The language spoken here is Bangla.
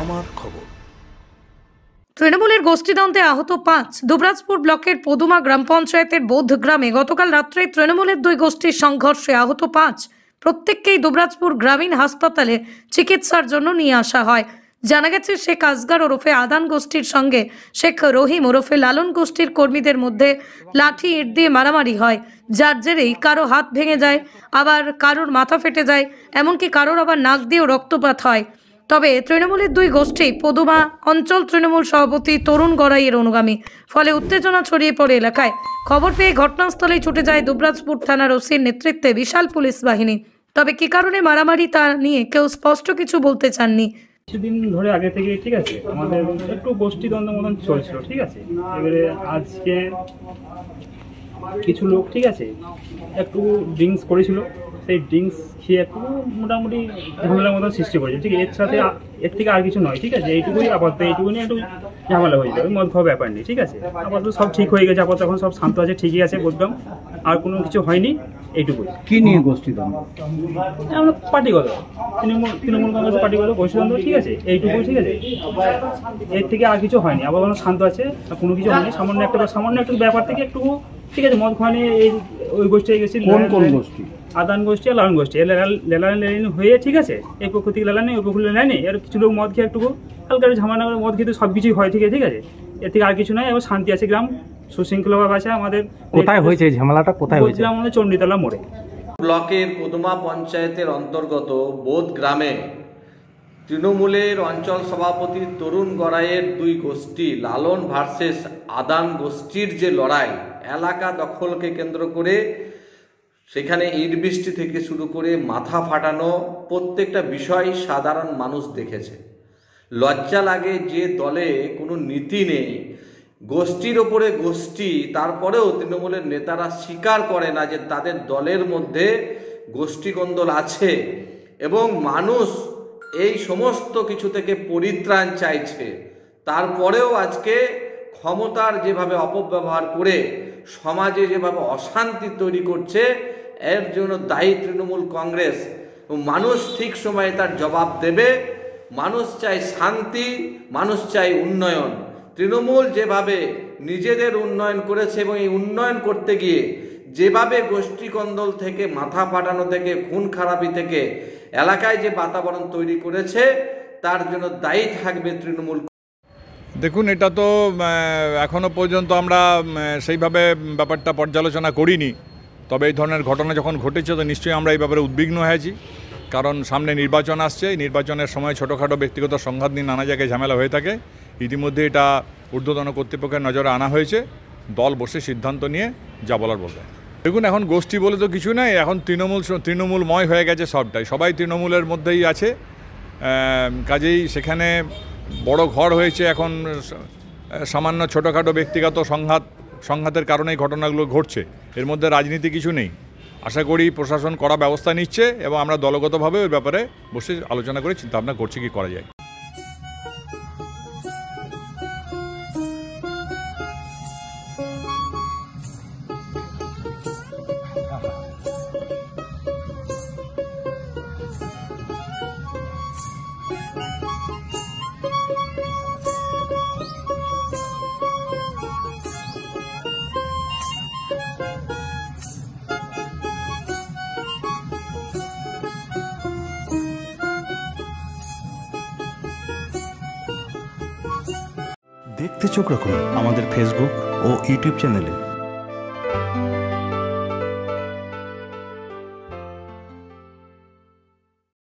আমার খবর। তৃণমূলের গোষ্ঠীদ্বন্দ্বে আহত 5। দুবরাজপুর ব্লকের পদুমা গ্রাম পঞ্চায়েতের বৌদ্ধ গ্রামে গতকাল রাত্রে তৃণমূলের 2 গোষ্ঠীর সংঘর্ষে আহত 5। প্রত্যেককেই দুবরাজপুর গ্রামীণ হাসপাতালে চিকিৎসার জন্য নিয়ে আসা হয়। জানা গেছে শেখ আসগার ওরফে আদান গোষ্ঠীর সঙ্গে শেখ রহিম ওরফে লালন গোষ্ঠীর কর্মীদের মধ্যে লাঠি ইট দিয়ে মারামারি হয়, যার জেরেই কারো হাত ভেঙে যায়, আবার কারোর মাথা ফেটে যায়, এমনকি কারোর আবার নাক দিয়েও রক্তপাত হয়। তবে তৃণমূলের 2 গোষ্ঠী পদুমা অঞ্চল তৃণমূল সভাপতি তরুণ গড়াইয়ের অনুগামী, ফলে উত্তেজনা ছড়িয়ে পড়ে এলাকায়। খবর পেয়ে ঘটনাস্থলেই ছুটে যায় দুবরাজপুর থানার ওসির নেতৃত্বে বিশাল পুলিশ বাহিনী। তবে কি কারণে মারামারি তা নিয়ে কেউ স্পষ্ট কিছু বলতে চাননি। কিছুদিন ধরে আগে থেকে ঠিক আছে আমাদের একটু গোষ্ঠীদ্বন্দ্ব মতন চলছিল, ঠিক আছে। এবারে আজকে কিছু লোক ঠিক আছে একটু ড্রিঙ্কস করেছিল, সেই ড্রিঙ্কস খেয়ে একটু মোটামুটি ঝামেলার মতন সৃষ্টি করেছে, ঠিক আছে। এর সাথে এর থেকে আর কিছু নয়, ঠিক আছে। এইটুকুই আপাতত, এইটুকুনি একটু ঝামেলা হয়ে যাবে, মদ খাওয়া ব্যাপার নেই, ঠিক আছে। আপাতত সব ঠিক হয়ে গেছে, আপাতত এখন সব শান্ত আছে, ঠিকই আছে, বলতাম আর কোনো কিছু হয়নি, এইটুকুই। কি নিয়ে গোষ্ঠীদ্বন্দ্ব? আমরা পার্টিগত তৃণমূল কংগ্রেস পার্টিগত গোষ্ঠীদ্বন্দ্ব, ঠিক আছে, এইটুকুই, ঠিক আছে। এর থেকে আর কিছু হয়নি, আবার শান্ত আছে, কোনো কিছু হয়নি। সামান্য একটা ব্যাপার থেকে একটু, ঠিক আছে, মদ খাওয়া নিয়ে এই ওই গোষ্ঠী গেছি। কোন গোষ্ঠী? আদান গোষ্ঠী আর লালন গোষ্ঠী, লেলানি হয়ে, ঠিক আছে। এই পক্ষ থেকে লেলানি, ওই পক্ষ লেলানি, আর কিছু লোক মদ খেয়ে একটু হালকা ঝামেলা করে মদ খেতে সব কিছুই হয়, ঠিক আছে, ঠিক আছে। এর থেকে আর কিছু নয়, এবার শান্তি আছে, গ্রাম সুশৃঙ্খলভাবে আছে আমাদের। কোথায় হয়েছে ঝামেলাটা? কোথায় হয়েছে? আমাদের চণ্ডীতলা মোড়ে। ব্লকের পদুমা পঞ্চায়েতের অন্তর্গত বোধ গ্রামে তৃণমূলের অঞ্চল সভাপতি তরুণ গড়াইয়ের 2 গোষ্ঠী লালন ভার্সেস আদান গোষ্ঠীর যে লড়াই, এলাকা দখলকে কেন্দ্র করে সেখানে ইট বৃষ্টি থেকে শুরু করে মাথা ফাটানো প্রত্যেকটা বিষয় সাধারণ মানুষ দেখেছে। লজ্জা লাগে যে দলে কোনো নীতি নেই, গোষ্ঠীর ওপরে গোষ্ঠী, তারপরেও তৃণমূলের নেতারা স্বীকার করে না যে তাদের দলের মধ্যে গোষ্ঠীকন্দল আছে এবং মানুষ এই সমস্ত কিছু থেকে পরিত্রাণ চাইছে। তারপরেও আজকে ক্ষমতার যেভাবে অপব্যবহার করে সমাজে যেভাবে অশান্তি তৈরি করছে, এর জন্য দায়ী তৃণমূল কংগ্রেস। মানুষ ঠিক সময়ে তার জবাব দেবে। মানুষ চায় শান্তি, মানুষ চায় উন্নয়ন। তৃণমূল যেভাবে নিজেদের উন্নয়ন করেছে এবং এই উন্নয়ন করতে গিয়ে যেভাবে গোষ্ঠীকন্দল থেকে, মাথা ফাটানো থেকে, খুন খারাপি থেকে এলাকায় যে বাতাবরণ তৈরি করেছে, তার জন্য দায়ী থাকবে তৃণমূল। দেখুন, এটা তো এখনও পর্যন্ত আমরা সেইভাবে ব্যাপারটা পর্যালোচনা করিনি। তবে এই ধরনের ঘটনা যখন ঘটেছে তো নিশ্চয়ই আমরা এই ব্যাপারে উদ্বিগ্ন হয়েছি, কারণ সামনে নির্বাচন আসছে। এই নির্বাচনের সময় ছোটোখাটো ব্যক্তিগত সংঘাত নিয়ে নানা জায়গায় ঝামেলা হয়ে থাকে। ইতিমধ্যে এটা ঊর্ধ্বতন কর্তৃপক্ষের নজরে আনা হয়েছে, দল বসে সিদ্ধান্ত নিয়ে যা বলার বলবে। দেখুন, এখন গোষ্ঠী বলে তো কিছু নাই, এখন তৃণমূলময় হয়ে গেছে সবটাই, সবাই তৃণমূলের মধ্যেই আছে। কাজেই সেখানে বড় ঘর হয়েছে, এখন সামান্য ছোটোখাটো ব্যক্তিগত সংঘাতের কারণেই ঘটনাগুলো ঘটছে, এর মধ্যে রাজনীতি কিছু নেই। আশা করি প্রশাসন কড়া ব্যবস্থা নিচ্ছে এবং আমরা দলগতভাবে ওই ব্যাপারে বসে আলোচনা করে চিন্তাভাবনা করছি কী করা যায়। দেখতে চোখ রাখুন আমাদের ফেসবুক ও ইউটিউব চ্যানেলে।